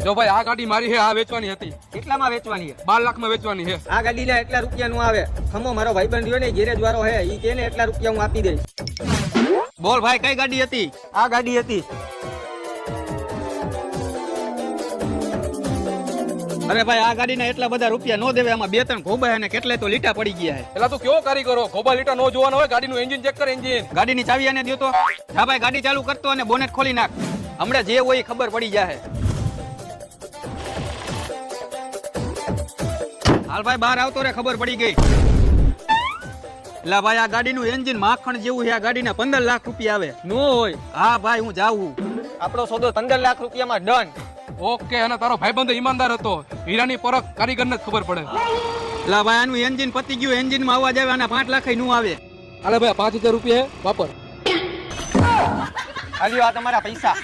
જો ભાઈ આ ગાડી મારી છે, આ વેચવાની હતી. કેટલામાં વેચવાની છે? 12 લાખમાં વેચવાની છે. આ ગાડી લે એટલા રૂપિયાનું આવે. ખમો મારો ભાઈબંધ રહ્યો ને ગેરેજ વાળો હે, ઈ કે ને એટલા રૂપિયા હું આપી દઈશ. બોલ ભાઈ કઈ ગાડી હતી? આ ગાડી હતી. અરે ભાઈ આ ગાડીના એટલા બધા રૂપિયા નો દેવે, આમાં 2-3 ઘોબા અને કેટલાય તો લીટા પડી ગયા છે. પેલા તું કેવો કારીગરો, ખોબા લીટા નો જોવાનો હોય, ગાડીનું એન્જિન ચેક કર. એન્જિન ગાડીની ચાવી આને દ્યો તો. હા ભાઈ ગાડી ચાલુ કરતો અને બોનેટ ખોલી નાખ. હમણાં જે હોય એ ખબર પડી જાય. હાલ ભાઈ બહાર આવતો રે, ખબર પડી ગઈ. એટલે ભાઈ આ ગાડીનું એન્જિન માખણ જેવું છે. આ ગાડીના 15 લાખ રૂપિયા આવે. નો હોય. હા ભાઈ હું જાઉં. આપણો સોદો 15 લાખ રૂપિયામાં ડન. ઓકે. અને તારો ભાઈબંધ ઈમાનદાર હતો. હીરાની પરખ કારીગરને જ ખબર પડે. એટલે ભાઈ આનું એન્જિન પતી ગયું, એન્જિનમાં અવાજ આવે અને 5 લાખ નું આવે. હાલે ભાઈ 5000 રૂપિયા વાપર. હાલ્યો આ તમારા પૈસા.